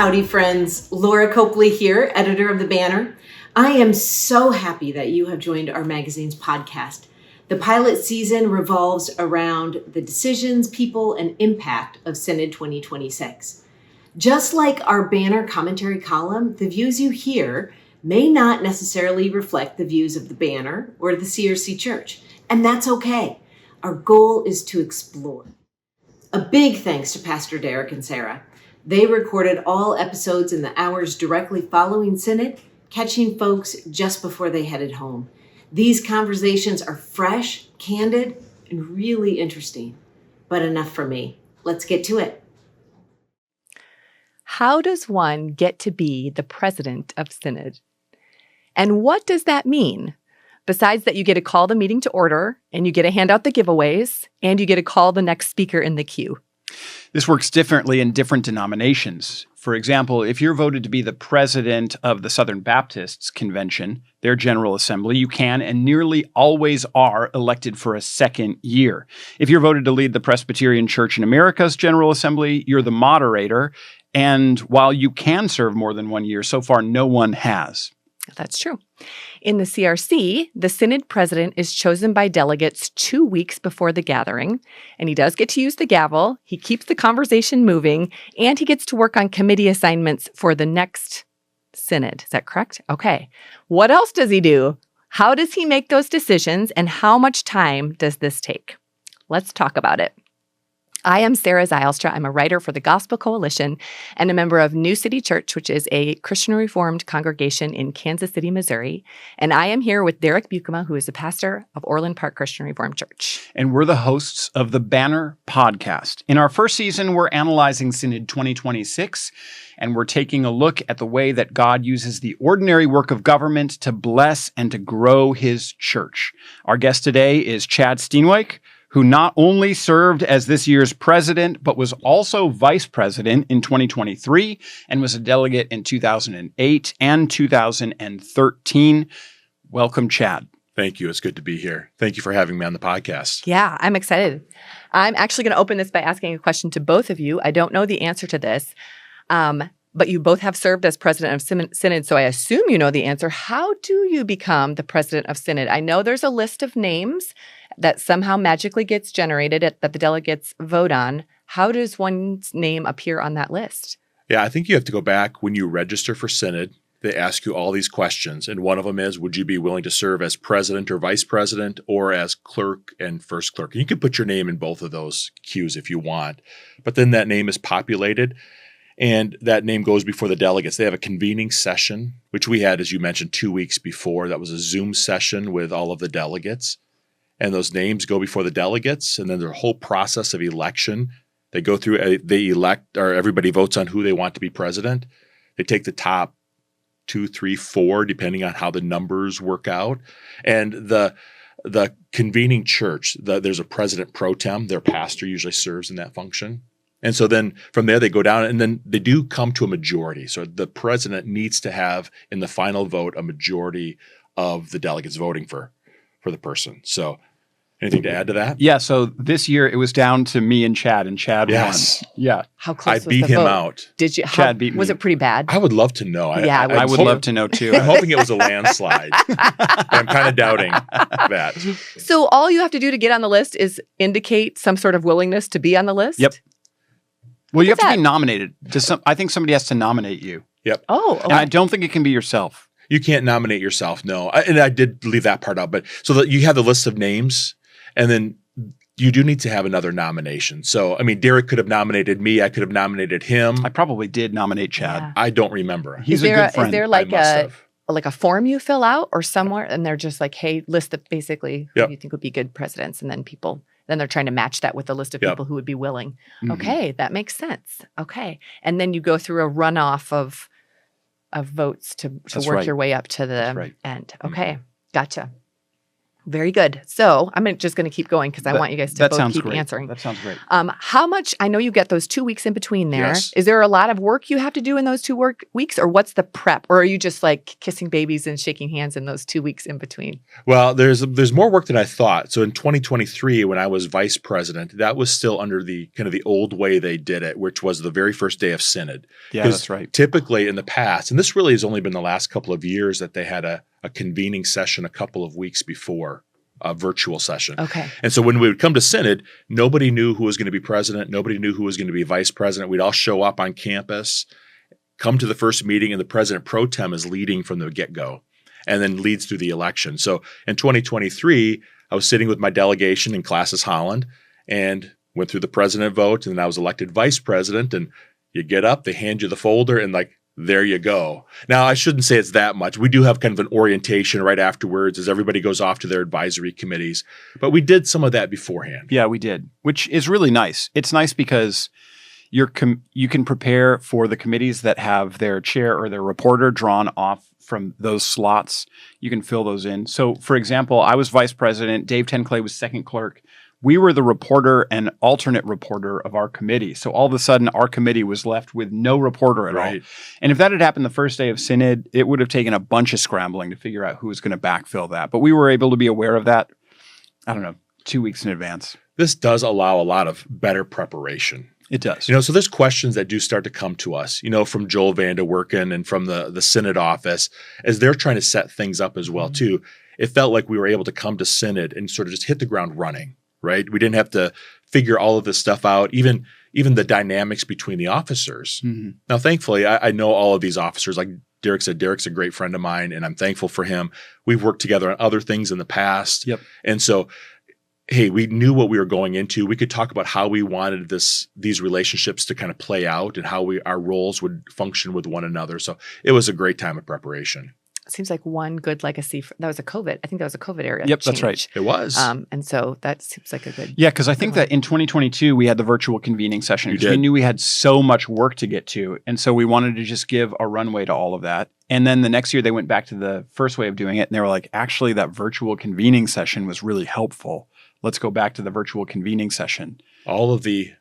Howdy, friends. Laura Copley here, editor of The Banner. I am so happy that you have joined our magazine's podcast. The pilot season revolves around the decisions, people, and impact of Synod 2026. Just like our Banner commentary column, the views you hear may not necessarily reflect the views of the Banner or the CRC Church, and that's okay. Our goal is to explore. A big thanks to Pastor Derek and Sarah. They recorded all episodes in the hours directly following Synod, catching folks just before they headed home. These conversations are fresh, candid, and really interesting. But enough for me. Let's get to it. How does one get to be the president of Synod? And what does that mean? Besides that you get to call the meeting to order, and you get to hand out the giveaways, and you get to call the next speaker in the queue. This works differently in different denominations. For example, if you're voted to be the president of the Southern Baptists Convention, their General Assembly, you can and nearly always are elected for a second year. If you're voted to lead the Presbyterian Church in America's General Assembly, you're the moderator. And while you can serve more than 1 year, so far no one has. That's true. In the CRC, the Synod president is chosen by delegates 2 weeks before the gathering, and he does get to use the gavel, he keeps the conversation moving, and he gets to work on committee assignments for the next Synod. Is that correct? Okay. What else does he do? How does he make those decisions, and how much time does this take? Let's talk about it. I am Sarah Zylstra. I'm a writer for the Gospel Coalition and a member of New City Church, which is a Christian Reformed congregation in Kansas City, Missouri. And I am here with Derek Buikema, who is the pastor of Orland Park Christian Reformed Church. And we're the hosts of the Banner podcast. In our first season, we're analyzing Synod 2026, and we're taking a look at the way that God uses the ordinary work of government to bless and to grow his church. Our guest today is Chad Steenwyk, who not only served as this year's president, but was also vice president in 2023 and was a delegate in 2008 and 2013. Welcome, Chad. Thank you. It's good to be here. Thank you for having me on the podcast. Yeah, I'm excited. I'm actually going to open this by asking a question to both of you. I don't know the answer to this, but you both have served as president of Synod, so I assume you know the answer. How do you become the president of Synod? I know there's a list of names that somehow magically gets generated that the delegates vote on. How does one's name appear on that list? Yeah, I think you have to go back when you register for Synod. They ask you all these questions, and one of them is, would you be willing to serve as president or vice president or as clerk and first clerk? And you can put your name in both of those queues if you want, but then that name is populated, and that name goes before the delegates. They have a convening session, which we had, as you mentioned, 2 weeks before. That was a Zoom session with all of the delegates. And those names go before the delegates, and then there's a whole process of election. They go through, they elect, or everybody votes on who they want to be president. They take the top 2, 3, 4, depending on how the numbers work out. And the convening church, there's a president pro tem. Their pastor usually serves in that function. And so then from there, they go down, and then they do come to a majority. So the president needs to have, in the final vote, a majority of the delegates voting for the person. So anything to add to that? Yeah, so this year it was down to me and Chad won. Yeah. How close was I beat the him vote? out. Did you? Chad beat me. Was it pretty bad? I would love to know. Yeah, I would love to know too. I'm hoping it was a landslide. I'm kind of doubting that. So all you have to do to get on the list is indicate some sort of willingness to be on the list? Yep. Well, you have at to be nominated. I think somebody has to nominate you. Yep. Oh, okay. And I don't think it can be yourself. You can't nominate yourself, no. And I did leave that part out. But so that you have the list of names, and then you do need to have another nomination. So, I mean, Derek could have nominated me. I could have nominated him. I probably did nominate Chad. Yeah. I don't remember. He's a good friend. Is there like a form you fill out or somewhere, and they're just like, hey, list of basically who you think would be good presidents, and then they're trying to match that with the list of people who would be willing. Mm-hmm. Okay, that makes sense. Okay. And then you go through a runoff of votes to work your way up to the end. Okay, gotcha. Very good. So I'm just going to keep going because I want you guys to both keep great. answering. That sounds great. How much, I know you get those 2 weeks in between there. Yes. Is there a lot of work you have to do in those weeks, or what's the prep? Or are you just like kissing babies and shaking hands in those 2 weeks in between? Well, there's more work than I thought. So in 2023, when I was vice president, that was still under the kind of the old way they did it, which was the very first day of Synod. Yeah, that's right. Typically in the past, and this really has only been the last couple of years that they had a convening session a couple of weeks before a virtual session. Okay. And so when we would come to Synod, nobody knew who was going to be president. Nobody knew who was going to be vice president. We'd all show up on campus, come to the first meeting, and the president pro tem is leading from the get-go and then leads through the election. So in 2023, I was sitting with my delegation in Classes Holland and went through the president vote, and then I was elected vice president, and you get up, they hand you the folder, and like, there you go. Now, I shouldn't say it's that much. We do have kind of an orientation right afterwards as everybody goes off to their advisory committees. But we did some of that beforehand. Yeah, we did, which is really nice. It's nice because you can prepare for the committees that have their chair or their reporter drawn off from those slots. You can fill those in. So, for example, I was vice president. Dave Tenclay was second clerk. We were the reporter and alternate reporter of our committee. So all of a sudden, our committee was left with no reporter at all. And if that had happened the first day of Synod, it would have taken a bunch of scrambling to figure out who was going to backfill that. But we were able to be aware of that, 2 weeks in advance. This does allow a lot of better preparation. It does. So there's questions that do start to come to us, from Joel Vandewerken and from the Synod office as they're trying to set things up as well, too. It felt like we were able to come to Synod and sort of just hit the ground running. Right? We didn't have to figure all of this stuff out, even the dynamics between the officers. Mm-hmm. Now, thankfully, I know all of these officers. Like Derek said, Derek's a great friend of mine, and I'm thankful for him. We've worked together on other things in the past. Yep. And so, hey, we knew what we were going into. We could talk about how we wanted these relationships to kind of play out and how our roles would function with one another. So it was a great time of preparation. Seems like one good legacy. That was a COVID. I think that was a COVID era. Yep, change. That's right. It was. And so that seems like a good. Yeah, because I think that in 2022, we had the virtual convening session because we knew we had so much work to get to. And so we wanted to just give a runway to all of that. And then the next year, they went back to the first way of doing it. And they were like, actually, that virtual convening session was really helpful. Let's go back to the virtual convening session. All of the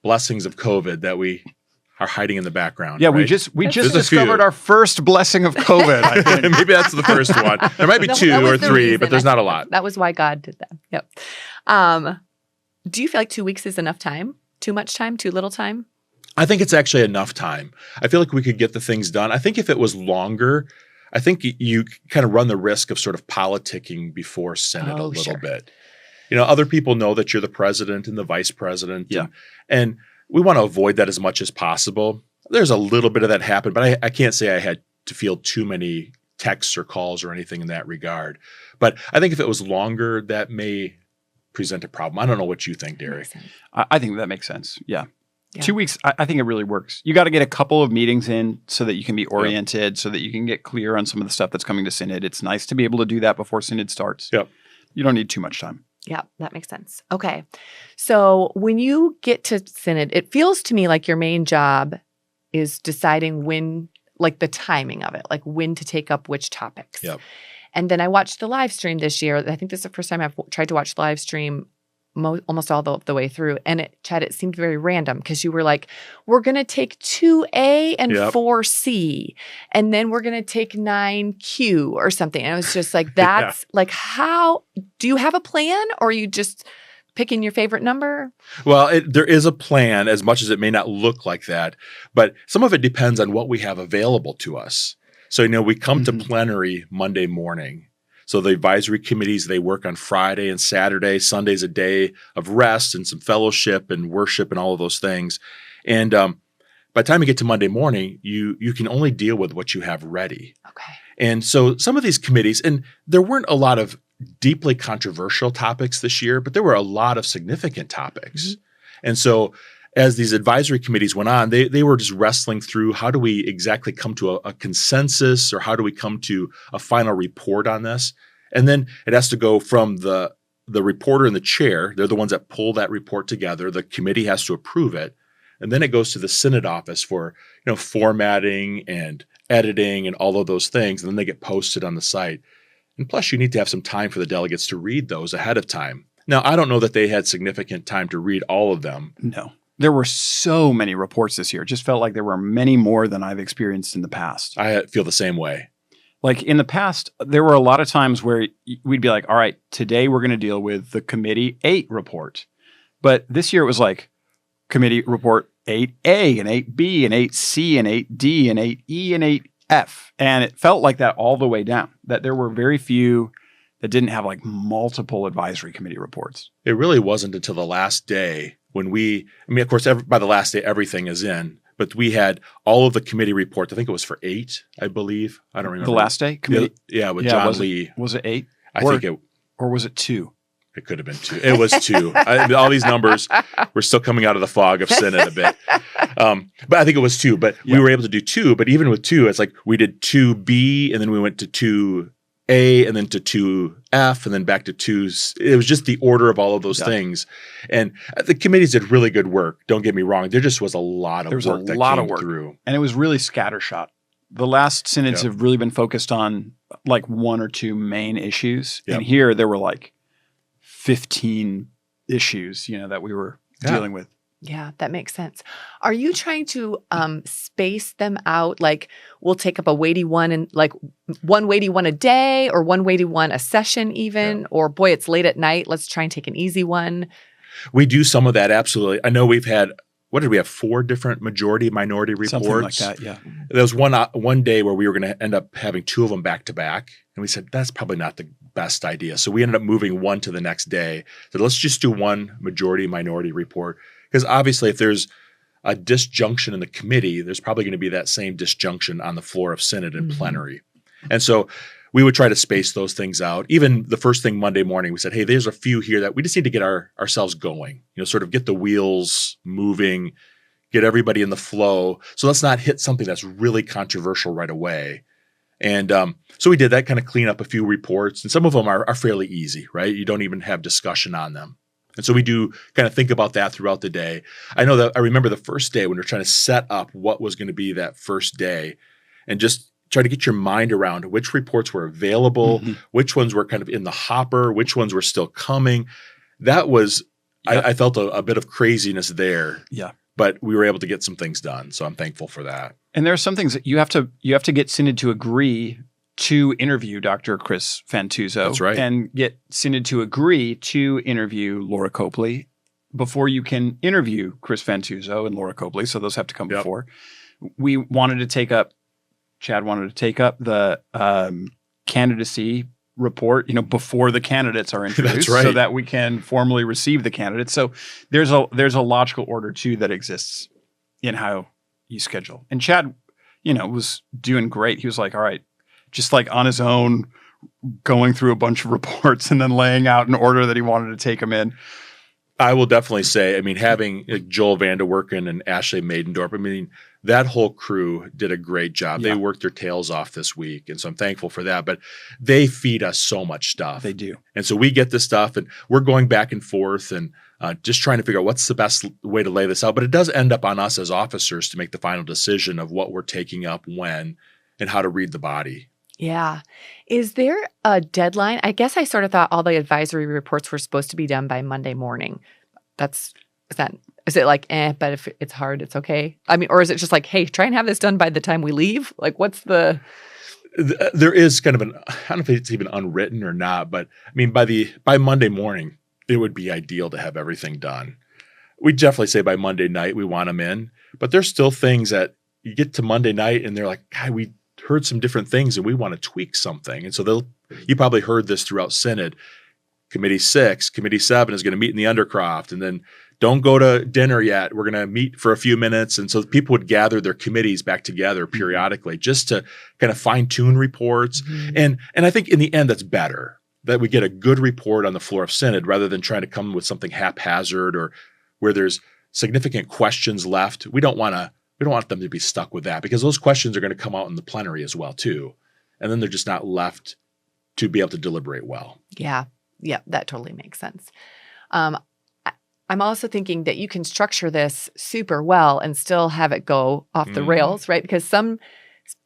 blessings of COVID that we are hiding in the background. Yeah, right? we just discovered our first blessing of COVID. I think. Maybe that's the first one. There might be two or three, but there's not a lot. That was why God did that. Yep. Do you feel like 2 weeks is enough time? Too much time? Too little time? I think it's actually enough time. I feel like we could get the things done. I think if it was longer, I think you kind of run the risk of sort of politicking before Synod a little bit. Other people know that you're the president and the vice president. Yeah. And we want to avoid that as much as possible. There's a little bit of that happen, but I can't say I had to field too many texts or calls or anything in that regard. But I think if it was longer, that may present a problem. I don't know what you think, Derek. I think that makes sense. Yeah. 2 weeks, I think it really works. You got to get a couple of meetings in so that you can be oriented, so that you can get clear on some of the stuff that's coming to Synod. It's nice to be able to do that before Synod starts. Yep. You don't need too much time. Yeah, that makes sense. Okay. So when you get to Synod, it feels to me like your main job is deciding when, like the timing of it, like when to take up which topics. Yep. And then I watched the live stream this year. I think this is the first time I've tried to watch the live stream almost all the way through. And Chad, it seemed very random because you were like, we're going to take 2A and 4C, and then we're going to take 9Q or something. And it was just like, that's like, how do you have a plan, or are you just picking your favorite number? Well, there is a plan, as much as it may not look like that, but some of it depends on what we have available to us. So, we come to plenary Monday morning. So the advisory committees, they work on Friday and Saturday. Sunday's a day of rest and some fellowship and worship and all of those things. And by the time you get to Monday morning, you can only deal with what you have ready. Okay. And so some of these committees, and there weren't a lot of deeply controversial topics this year, but there were a lot of significant topics. Mm-hmm. And so as these advisory committees went on, they were just wrestling through, how do we exactly come to a consensus, or how do we come to a final report on this? And then it has to go from the reporter and the chair. They're the ones that pull that report together. The committee has to approve it. And then it goes to the Synod office for formatting and editing and all of those things. And then they get posted on the site. And plus, you need to have some time for the delegates to read those ahead of time. Now, I don't know that they had significant time to read all of them. No. There were so many reports this year. It just felt like there were many more than I've experienced in the past. I feel the same way. Like in the past, there were a lot of times where we'd be like, all right, today we're going to deal with the Committee 8 report. But this year it was like Committee Report 8A and 8B and 8C and 8D and 8E and 8F. And it felt like that all the way down, that there were very few that didn't have like multiple advisory committee reports. It really wasn't until the last day when of course, by the last day, everything is in. But we had all of the committee reports. I think it was for 8, I believe. I don't remember. The last day? Committee? Yeah, with John Lee. Was it 8? Or was it 2? It could have been 2. It was 2. All these numbers were still coming out of the fog of Synod a bit. But I think it was 2. But we were able to do 2. But even with 2, it's like we did 2B and then we went to 2A and then to 2F and then back to 2. It was just the order of all of those things. And the committees did really good work. Don't get me wrong. There just was a lot of work that came through. And it was really scattershot. The last synods have really been focused on like 1 or 2 main issues. And here there were like 15 issues, that we were dealing with. Yeah, that makes sense. Are you trying to space them out? Like we'll take up a weighty one and like one weighty one a day or one weighty one a session even, or boy, it's late at night. Let's try and take an easy one. We do some of that. Absolutely. I know we've had, 4 different majority minority reports? Something like that. Yeah. There was one day where we were going to end up having 2 of them back to back. And we said, that's probably not the best idea. So we ended up moving one to the next day. So let's just do one majority minority report. Because obviously if there's a disjunction in the committee, there's probably going to be that same disjunction on the floor of Synod and plenary. And so we would try to space those things out. Even the first thing Monday morning, we said, hey, there's a few here that we just need to get ourselves going, sort of get the wheels moving, get everybody in the flow. So let's not hit something that's really controversial right away. And so we did that, kind of clean up a few reports. And some of them are fairly easy, right? You don't even have discussion on them. And so we do kind of think about that throughout the day. I know that I remember the first day when we were trying to set up what was going to be that first day and just try to get your mind around which reports were available, which ones were kind of in the hopper, which ones were still coming. That was, I felt a bit of craziness there. Yeah. But we were able to get some things done. So I'm thankful for that. And there are some things that you have to get Synod to agree to interview Dr. Chris Fantuzzo. That's right. And get Synod to agree to interview Laura Copley before you can interview Chris Fantuzzo and Laura Copley. So those have to come before. We wanted to take up, Chad wanted to take up the candidacy report, before the candidates are introduced. That's right. So that we can formally receive the candidates. So there's a logical order too that exists in how you schedule. And Chad, was doing great. He was like, all right, just like on his own, going through a bunch of reports and then laying out an order that he wanted to take them in. I will definitely say, having Joel Vanderwerken and Ashley Maidendorp, that whole crew did a great job. Yeah. They worked their tails off this week, and so I'm thankful for that. But they feed us so much stuff. They do. And so we get this stuff, and we're going back and forth and just trying to figure out what's the best way to lay this out. But it does end up on us as officers to make the final decision of what we're taking up when and how to read the body. Yeah. Is there a deadline? I guess I sort of thought all the advisory reports were supposed to be done by Monday morning. Is it like, but if it's hard, it's okay? Or is it just like, hey, try and have this done by the time we leave? Like, what's the... There is kind of I don't know if it's even unwritten or not, but by Monday morning, it would be ideal to have everything done. We definitely say by Monday night, we want them in, but there's still things that you get to Monday night and they're like, God, we heard some different things and we want to tweak something. And so you probably heard this throughout Synod. Committee 6, Committee 7 is going to meet in the Undercroft, and then don't go to dinner yet. We're going to meet for a few minutes. And so people would gather their committees back together periodically just to kind of fine tune reports. And I think in the end, that's better that we get a good report on the floor of Synod rather than trying to come with something haphazard or where there's significant questions left. We don't want them to be stuck with that because those questions are going to come out in the plenary as well too. And then they're just not left to be able to deliberate well. Yeah. Yeah, that totally makes sense. I'm also thinking that you can structure this super well and still have it go off the rails, right? Because some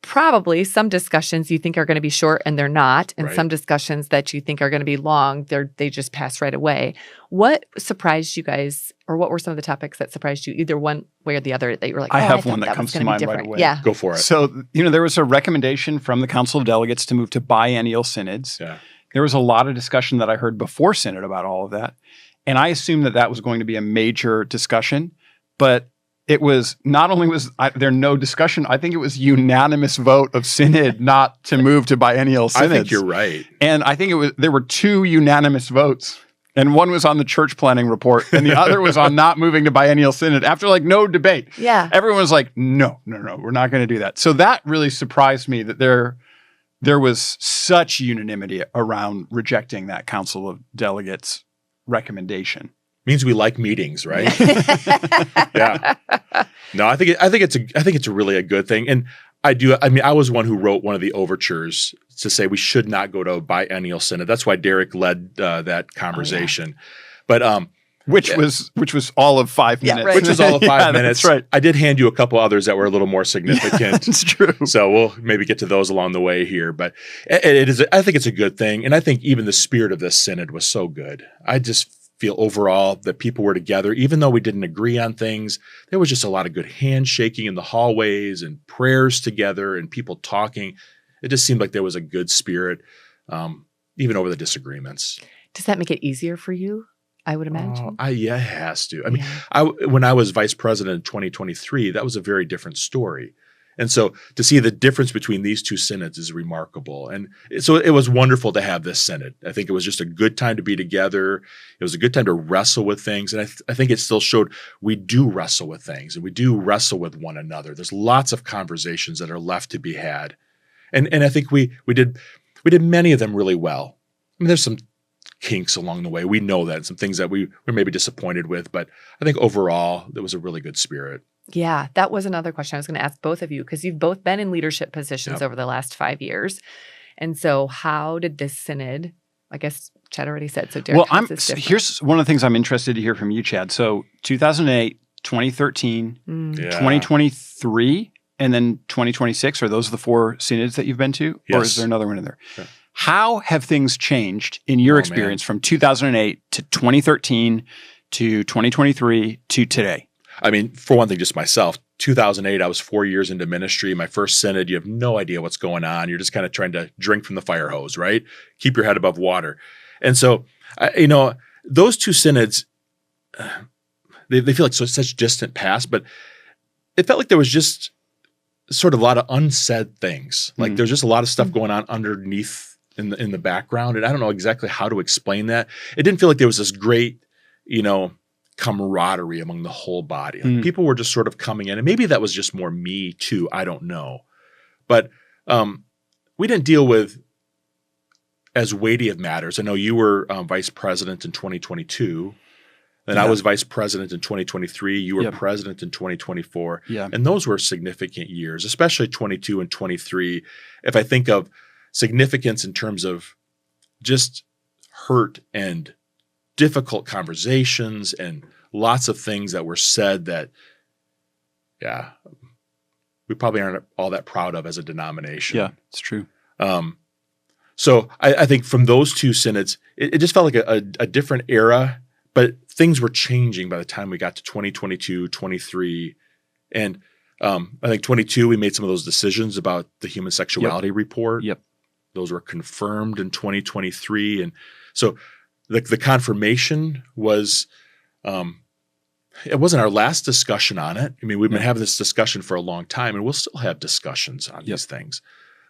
Probably some discussions you think are going to be short and they're not, and Right. some discussions that you think are going to be long, they just pass right away. What surprised you guys, or what were some of the topics that surprised you, either one way or the other, that you were like, I have thought one that comes was to gonna be mind right different. away. Yeah. Go for it. So, there was a recommendation from the Council of Delegates to move to biennial synods. Yeah. There was a lot of discussion that I heard before Synod about all of that. And I assumed that that was going to be a major discussion, but it was not only was there no discussion, I think it was unanimous vote of Synod not to move to biennial synods. I think you're right. And I think there were 2 unanimous votes. And one was on the church planning report, and the other was on not moving to biennial synod after like no debate. Yeah. Everyone was like, no, we're not going to do that. So that really surprised me that there was such unanimity around rejecting that Council of Delegates recommendation. Means we like meetings, right? Yeah. No, I think it's really a good thing. And I was one who wrote one of the overtures to say we should not go to a biennial synod. That's why Derek led that conversation. But which was all of 5 minutes. Right. which is all of 5 minutes. That's right. I did hand you a couple others that were a little more significant. It's true. So we'll maybe get to those along the way here. But it is. I think it's a good thing. And I think even the spirit of this synod was so good. I just feel overall that people were together, even though we didn't agree on things. There was just a lot of good handshaking in the hallways and prayers together and people talking. It just seemed like there was a good spirit, even over the disagreements. Does that make it easier for you? I would imagine. Yeah, it has to. I mean, when I was vice president in 2023, that was a very different story. And so to see the difference between these 2 synods is remarkable. And so it was wonderful to have this synod. I think it was just a good time to be together. It was a good time to wrestle with things. And I think it still showed we do wrestle with things and we do wrestle with one another. There's lots of conversations that are left to be had. And I think we did many of them really well. I mean, there's some kinks along the way. We know that, some things that we were maybe disappointed with, but I think overall there was a really good spirit. Yeah, that was another question I was going to ask both of you, because you've both been in leadership positions over the last 5 years. And so how did this synod, I guess Chad already said, so Derek, here's one of the things I'm interested to hear from you, Chad. So 2008, 2013, 2023, and then 2026, are those the 4 synods that you've been to? Yes. Or is there another one in there? Yeah. How have things changed in your experience from 2008 to 2013 to 2023 to today? I mean, for one thing, just myself, 2008, I was 4 years into ministry. My first synod, you have no idea what's going on. You're just kind of trying to drink from the fire hose, right? Keep your head above water. And so, those 2 synods, they feel like such distant past, but it felt like there was just sort of a lot of unsaid things. Like there's just a lot of stuff going on underneath in the background. And I don't know exactly how to explain that. It didn't feel like there was this great, camaraderie among the whole body. Like people were just sort of coming in, and maybe that was just more me too. I don't know. But we didn't deal with as weighty of matters. I know you were vice president in 2022. And I was vice president in 2023. You were president in 2024. Yeah. And those were significant years, especially 22 and 23. If I think of significance in terms of just hurt and difficult conversations and lots of things that were said that, we probably aren't all that proud of as a denomination. Yeah, it's true. So I think from those 2 synods, it just felt like a different era. But things were changing by the time we got to 2022, 23. And I think 22, we made some of those decisions about the human sexuality report. Yep. Those were confirmed in 2023. And so the confirmation was, it wasn't our last discussion on it. I mean, we've been having this discussion for a long time, and we'll still have discussions on these things.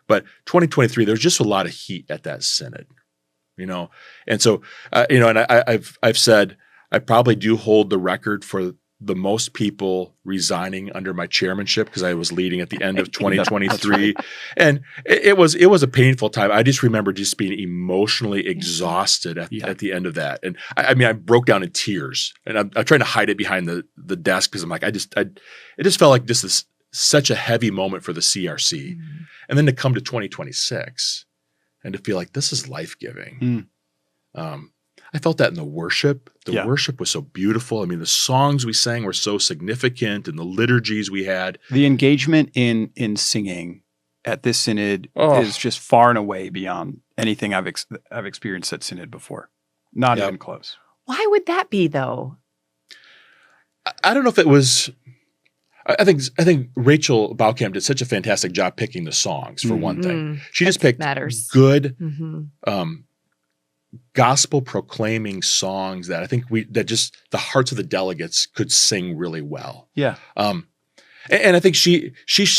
But 2023, there's just a lot of heat at that synod. And so, and I've said I probably do hold the record for the most people resigning under my chairmanship, because I was leading at the end of 2023. And it was a painful time. I just remember just being emotionally exhausted at the end of that. And I broke down in tears, and I'm trying to hide it behind the desk, because I'm like, it just felt like this is such a heavy moment for the CRC. Mm-hmm. And then to come to 2026 and to feel like this is life-giving. I felt that in the worship. The worship was so beautiful. I mean, the songs we sang were so significant, and the liturgies we had. The engagement in singing at this synod Oh. is just far and away beyond anything I've experienced at synod before. Not Yep. even close. Why would that be, though? I don't know if it was. I think Rachel Buikema did such a fantastic job picking the songs for one thing. She just picked good, gospel proclaiming songs that I think that just the hearts of the delegates could sing really well. Yeah. And I think she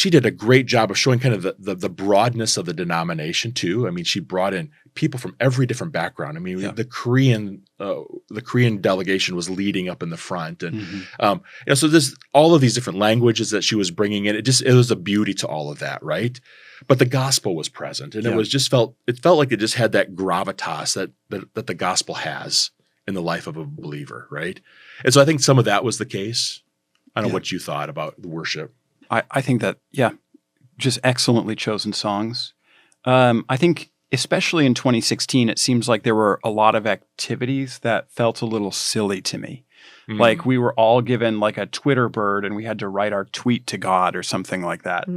did a great job of showing kind of the broadness of the denomination too. I mean, she brought in people from every different background. I mean, the Korean delegation was leading up in the front, and so there's all of these different languages that she was bringing in. It was a beauty to all of that, right? But the gospel was present, and it felt like it just had that gravitas that the gospel has in the life of a believer, right? And so I think some of that was the case. I don't know what you thought about the worship. I think that, just excellently chosen songs. I think especially in 2016, it seems like there were a lot of activities that felt a little silly to me. Like we were all given like a Twitter bird and we had to write our tweet to God or something like that,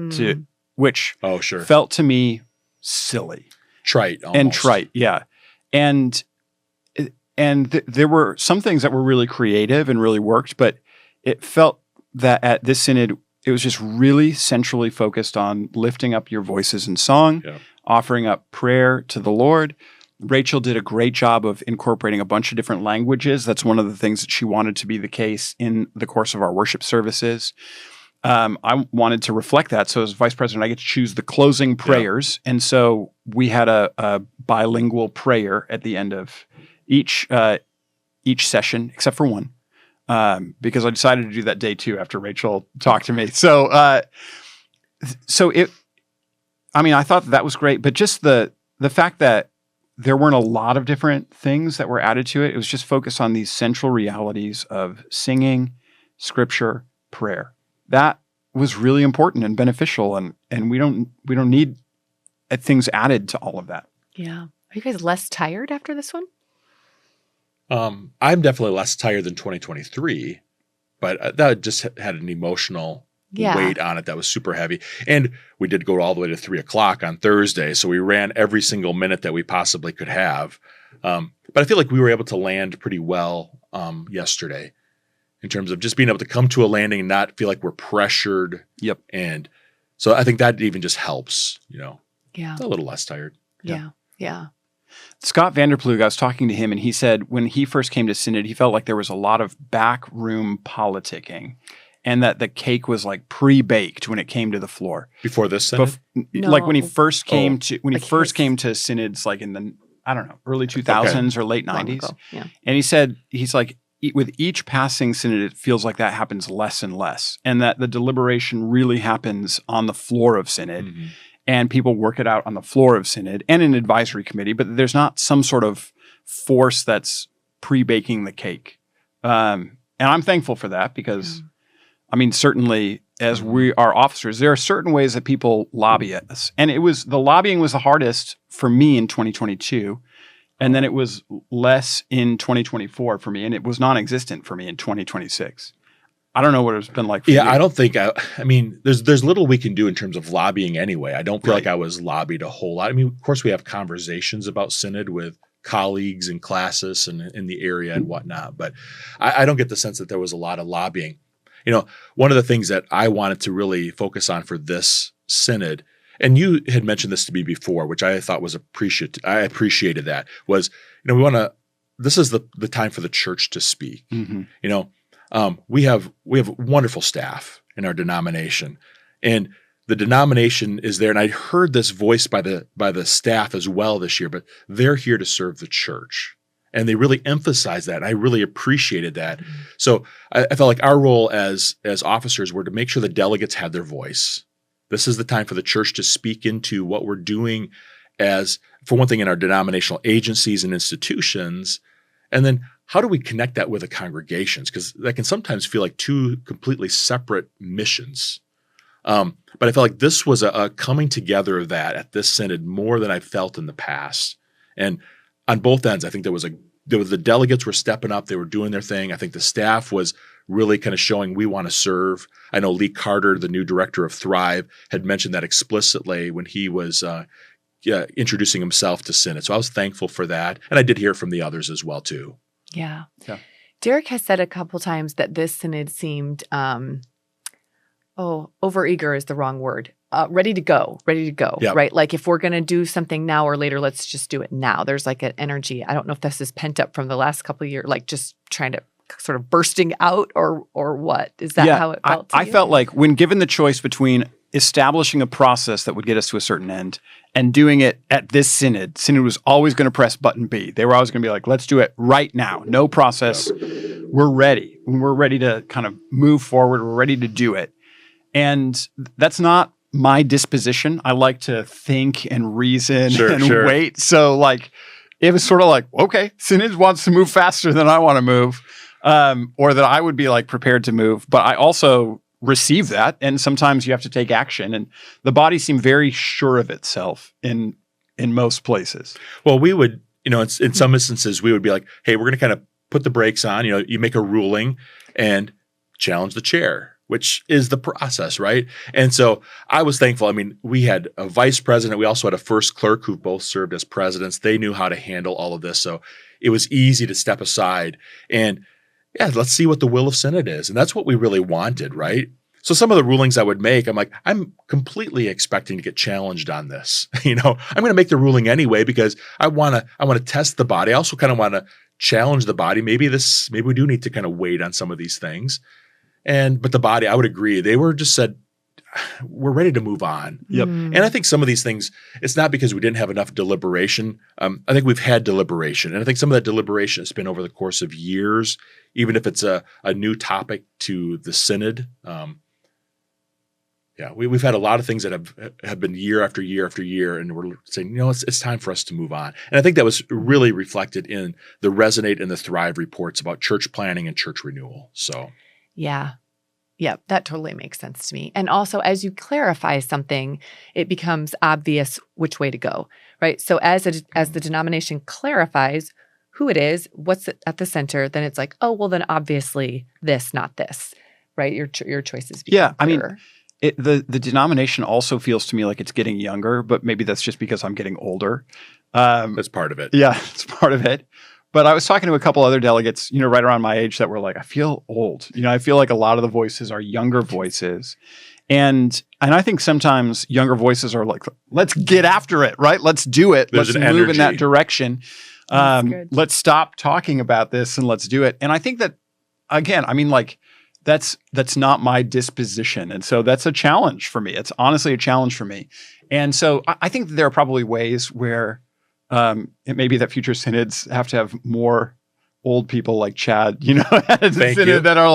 which felt to me silly. Trite almost. And trite, yeah. And there were some things that were really creative and really worked, but it felt that at this synod, it was just really centrally focused on lifting up your voices in song, offering up prayer to the Lord. Rachel did a great job of incorporating a bunch of different languages. That's one of the things that she wanted to be the case in the course of our worship services. I wanted to reflect that. So as vice president, I get to choose the closing prayers. And so we had a bilingual prayer at the end of each session, except for one. Because I decided to do that day too after Rachel talked to me. So I thought that was great, but just the fact that there weren't a lot of different things that were added to it. It was just focused on these central realities of singing, scripture, prayer. That was really important and beneficial, and we don't need things added to all of that. Yeah. Are you guys less tired after this one? I'm definitely less tired than 2023, but that just had an emotional weight on it that was super heavy. And we did go all the way to 3:00 on Thursday, so we ran every single minute that we possibly could have. But I feel like we were able to land pretty well yesterday in terms of just being able to come to a landing and not feel like we're pressured. Yep. And so I think that even just helps, Yeah. a little less tired. Yeah. Scott Vanderplug, I was talking to him, and he said when he first came to Synod, he felt like there was a lot of backroom politicking, and that the cake was like pre-baked when it came to the floor. Before this Synod? Like when he first came came to Synods, like in the early 2000s or late 90s. Yeah. And he said he's like, with each passing Synod, it feels like that happens less and less, and that the deliberation really happens on the floor of Synod. And people work it out on the floor of Synod and an advisory committee, but there's not some sort of force that's pre-baking the cake. And I'm thankful for that because, certainly as we are officers, there are certain ways that people lobby us. And the lobbying was the hardest for me in 2022. And then it was less in 2024 for me. And it was non-existent for me in 2026. I don't know what it's been like for you. I don't think there's little we can do in terms of lobbying anyway. I don't feel like I was lobbied a whole lot. I mean, of course we have conversations about Synod with colleagues and classes and in the area and whatnot, but I don't get the sense that there was a lot of lobbying. One of the things that I wanted to really focus on for this Synod, and you had mentioned this to me before, which I thought was I appreciated that, was, this is the time for the church to speak. We have wonderful staff in our denomination, and the denomination is there. And I heard this voice by the staff as well this year, but they're here to serve the church, and they really emphasize that. And I really appreciated that. So I felt like our role as officers were to make sure the delegates had their voice. This is the time for the church to speak into what we're doing as, for one thing, in our denominational agencies and institutions, and then how do we connect that with the congregations? Because that can sometimes feel like two completely separate missions. But I felt like this was a coming together of that at this Synod more than I felt in the past. And on both ends, I think the delegates were stepping up. They were doing their thing. I think the staff was really kind of showing we want to serve. I know Lee Carter, the new director of Thrive, had mentioned that explicitly when he was introducing himself to Synod. So I was thankful for that. And I did hear from the others as well, too. Yeah. Derek has said a couple times that this Synod seemed, overeager is the wrong word. Ready to go, Yep. right? Like if we're going to do something now or later, let's just do it now. There's like an energy. I don't know if this is pent up from the last couple of years, like just trying to sort of bursting out or what? Is that how it felt to you? I felt like when given the choice between establishing a process that would get us to a certain end and doing it at this Synod was always going to press button B. They were always going to be like, let's do it right now. No process. We're ready. We're ready to kind of move forward. We're ready to do it. And that's not my disposition. I like to think and reason and wait. So like, it was sort of like, okay, Synod wants to move faster than I want to move, or that I would be like prepared to move. But I also receive that. And sometimes you have to take action. And the body seemed very sure of itself in most places. Well, we would, in some instances, we would be like, hey, we're going to kind of put the brakes on. You make a ruling and challenge the chair, which is the process, right? And so I was thankful. I mean, we had a vice president. We also had a first clerk who both served as presidents. They knew how to handle all of this. So it was easy to step aside and, let's see what the will of Synod is. And that's what we really wanted, right? So some of the rulings I would make, I'm like, I'm completely expecting to get challenged on this. I'm going to make the ruling anyway because I want to test the body. I also kind of want to challenge the body. Maybe we do need to kind of wait on some of these things. But the body, I would agree, they were just said, we're ready to move on. Yep. And I think some of these things, it's not because we didn't have enough deliberation. I think we've had deliberation. And I think some of that deliberation has been over the course of years, even if it's a new topic to the Synod. We've had a lot of things that have been year after year after year, and we're saying, it's time for us to move on. And I think that was really reflected in the Resonate and the Thrive reports about church planning and church renewal. So, yeah, that totally makes sense to me. And also, as you clarify something, it becomes obvious which way to go, right? So as the denomination clarifies who it is, what's at the center, then it's like, oh, well, then obviously this, not this, right? Your choices become clearer. The denomination also feels to me like it's getting younger, but maybe that's just because I'm getting older. That's part of it. Yeah, it's part of it. But I was talking to a couple other delegates, right around my age that were like, I feel old. I feel like a lot of the voices are younger voices. And I think sometimes younger voices are like, let's get after it, right? Let's do it. There's let's move in that direction. Let's stop talking about this and let's do it. And I think that, again, that's not my disposition. And so that's a challenge for me. It's honestly a challenge for me. And so I think that there are probably ways where it may be that future synods have to have more old people like Chad, as a synod that are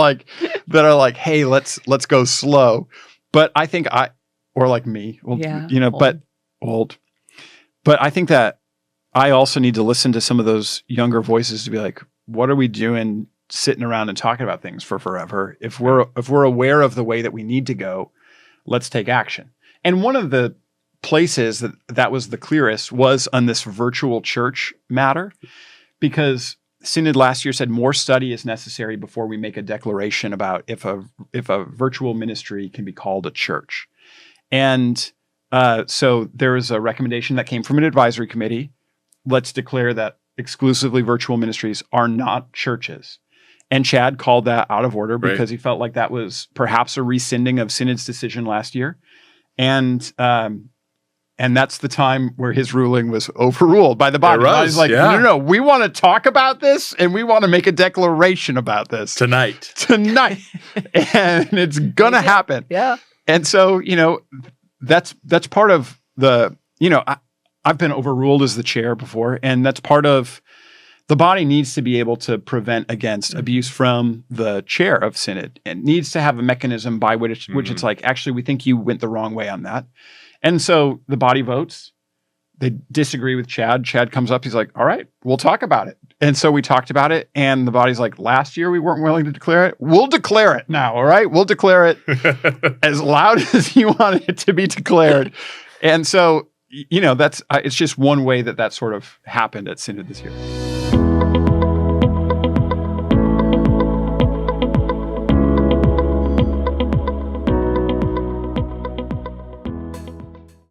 like, hey, let's go slow. But I think or like me, but old. But I think that I also need to listen to some of those younger voices to be like, what are we doing sitting around and talking about things for forever? If we're aware of the way that we need to go, let's take action. And one of the places that was the clearest was on this virtual church matter, because Synod last year said more study is necessary before we make a declaration about if a virtual ministry can be called a church. And so there was a recommendation that came from an advisory committee. Let's declare that exclusively virtual ministries are not churches. And Chad called that out of order because he felt like that was perhaps a rescinding of Synod's decision last year. And that's the time where his ruling was overruled by the body. I was like, no, we want to talk about this and we want to make a declaration about this. Tonight. And it's going to happen. Yeah. And so, that's part of the, I've been overruled as the chair before, and that's part of the body needs to be able to prevent against abuse from the chair of Synod. It needs to have a mechanism by which it's like, actually, we think you went the wrong way on that. And so the body votes. They disagree with Chad. Chad comes up. He's like, all right, we'll talk about it. And so we talked about it. And the body's like, last year we weren't willing to declare it. We'll declare it now. All right. We'll declare it as loud as you want it to be declared. And so, it's just one way that sort of happened at Synod this year.